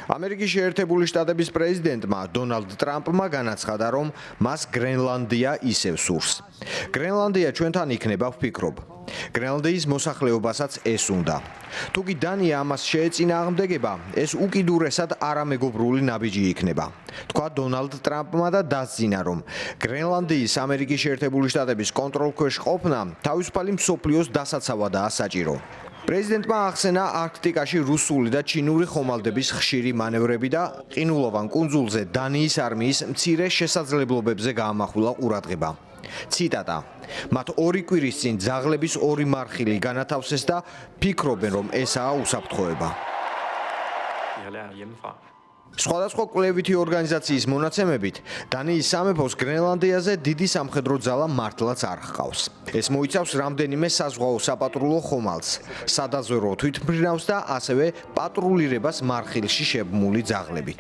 ამერიკის შეერთებული შტატების პრეზიდენტმა დონალდ ტრამპმა განაცხადა, რომ მას გრენლანდია ისევ სურს. გრენლანდია ჩვენთან იქნება, ვფიქრობ. გრენლანდიის მოსახლეობასაც ეს უნდა. თუკი დანია ამას შეეწინააღმდეგება, ეს უკიდურესად არამეგობრული ნაბიჯი იქნება. თქვა დონალდ ტრამპმა და დასძინა, რომ გრენლანდიის ამერიკის შეერთებული შტატების კონტროლქვეშ ყოფნა თავისუფალი მსოფლიოს დასაცავადაა საჭირო. პრეზიდენტმა ახსენა არქტიკაში რუსული და ჩინური ხომალდების ხშირი მანევრები და ყინულოვან კუნძულზე დანიის არმიის მცირე შესაძლებლობებზე გაამახვილა ყურადღება. ციტატა: მათ 2 კვირის წინ ძაღლების 2 მარხილი განათავსეს და ფიქრობენ, რომ ესაა უსაფრთხოება. სხვადასხვა კვლევითი ორგანიზაციის მონაცემებით, დანიის სამეფოს გრენლანდიაზე დიდი სამხედრო ძალა მართლაც არ ჰყავს. ეს მოიცავს რამდენიმე საზღვაო საპატრულო ხომალდს, სადაზვერვო თვითმფრინავს და ასევე პატრულირებას მარხილში შებმული ძაღლებით.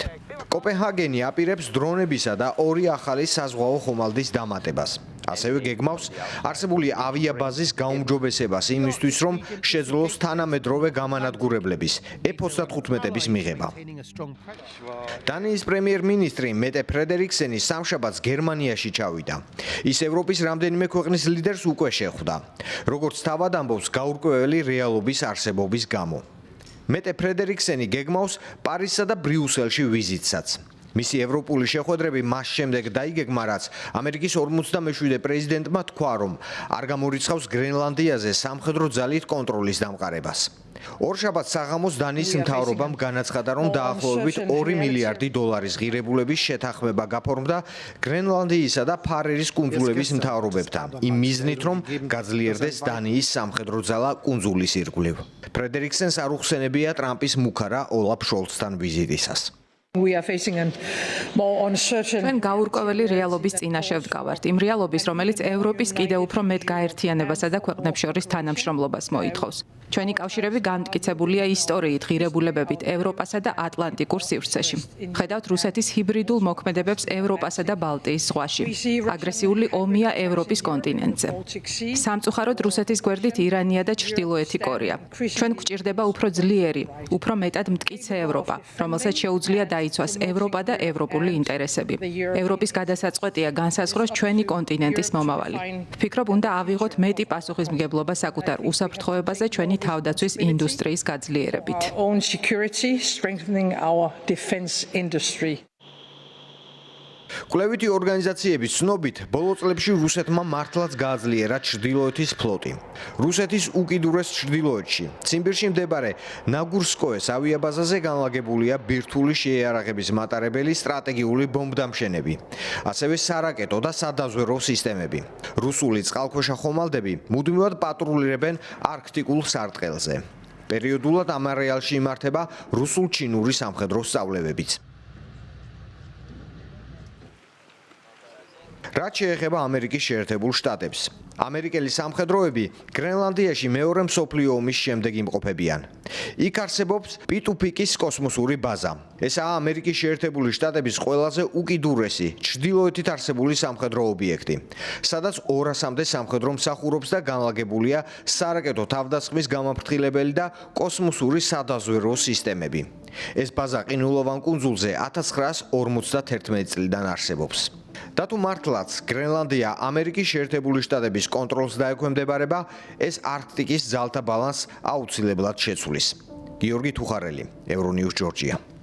კოპენჰაგენი აპირებს დრონებისა და 2 ახალი საზღვაო ხომალდის დამატებას. ასევე გეგმავს არსებული ავიაბაზის გაუმჯობესებას იმისთვის, რომ შეძლოს თანამედროვე გამანადგურებლების F-35-ების მიღება. დანიის პრემიერ-მინისტრი მეტე ფრედერიქსენი სამშაბათს გერმანიაში ჩავიდა. ის ევროპის რამდენიმე ქვეყნის ლიდერს უკვე შეხვდა, როგორც თავად ამბობს გაურკვეველი რეალობის არსებობის გამო. მეტე ფრედერიქსენი გეგმავს პარიზსა და ბრიუსელში ვიზიტსაც. მისი ევროპული შეხვედრები მას შემდეგ დაიგეგმა, რაც ამერიკის 57 პრეზიდენტმა თქვა, რომ არ გამორიცხავს გრენლანდიაზე სამხედრო ძალით კონტროლის დამყარებას. ორშაბათს საღამოს დანიის მთავრობამ განაცხადა, რომ დაახლოებით 2 მილიარდი დოლარის ღირებულების შეთანხმება გაფორმდა გრენლანდიისა და ფარერის კუნძულების მთავრობებთან, იმ მიზნით, რომ გაძლიერდეს დანიის სამხედრო ძალა კუნძულის ირგვლივ. ფრედერიქსენს არ უხსენებია ტრამპის მუქარა ოლაფ შოლცთან ვიზიტისას. ჩვენ გაურკვეველი რეალობის წინაშე ვდგავართ, იმ რეალობის, რომელიც ევროპის კიდევ უფრო მეტ გაერთიანებასა და ქვეყნებს შორის თანამშრომლობას მოითხოვს. ჩვენი კავშირები განმტკიცებულია ისტორიით, ღირებულებებით ევროპასა და ატლანტიკურ სივრცეში. ხედავთ რუსეთის ჰიბრიდულ მოქმედებებს ევროპასა და ბალტიის ზღვაში. აგრესიული ომია ევროპის კონტინენტზე. სამწუხაროდ რუსეთის გვერდით ირანია და ჩრდილოეთი კორეა. ჩვენ გვჭირდება უფრო ძლიერი, უფრო მეტად მტკიცე ევროპა, რომელსაც შეუძლია დაიცვას ევროპა და ევროპული ინტერესები. ევროპის გადასაწყვეტია განსაზღვროს ჩვენი კონტინენტის მომავალი. ვფიქრობ, უნდა ავიღოთ მეტი პასუხისმგებლობა საკუთარ უსაფრთხოებაზე ჩვენი თავდაცვის ინდუსტრიის გაძლიერებით. კვლევითი ორგანიზაციების ცნობით, ბოლო წლებში რუსეთმა მართლაც გააძლიერა ჩრდილოეთის ფლოტი. რუსეთის უკიდურეს ჩრდილოეთში, ციმბირში მდებარე ნაგურსკოეს ავიაბაზაზე განლაგებულია ბირთვული შეიარაღების მატარებელი სტრატეგიული ბომბდამშენები, ასევე სარაკეტო და სადაზვერვო სისტემები. რუსული წყალქვეშა ხომალდები მუდმივად პატრულირებენ არქტიკულ სარტყელზე. პერიოდულად ამ არეალში იმართება რუსულ-ჩინური სამხედრო სწავლებებიც. რაც შეეხება ამერიკის შეერთებულ შტატებს. ამერიკელი სამხედროები გრენლანდიაში მეორე მსოფლიო ომის შემდეგ იმყოფებიან. იქ არსებობს პიტუფიკის კოსმოსური ბაზა. ესაა ამერიკის შეერთებული შტატების ყველაზე უკიდურესი ჩრდილოეთით არსებული სამხედრო ობიექტი, სადაც 200-მდე სამხედრო მსახურობს და განლაგებულია სარაკეტო თავდასხმის გამაფრთხილებელი და კოსმოსური სადაზვერვო სისტემები. ეს ბაზა ყინულოვან კუნძულზე 1951 წლიდან არსებობს. და თუ მართლაც გრენლანდია ამერიკის შეერთებული შტატების კონტროლს დაექვემდებარება, ეს არქტიკის ძალთა ბალანსს აუცილებლად შეცვლის. გიორგი თუხარელი, ევრონიუს, ჯორჯია.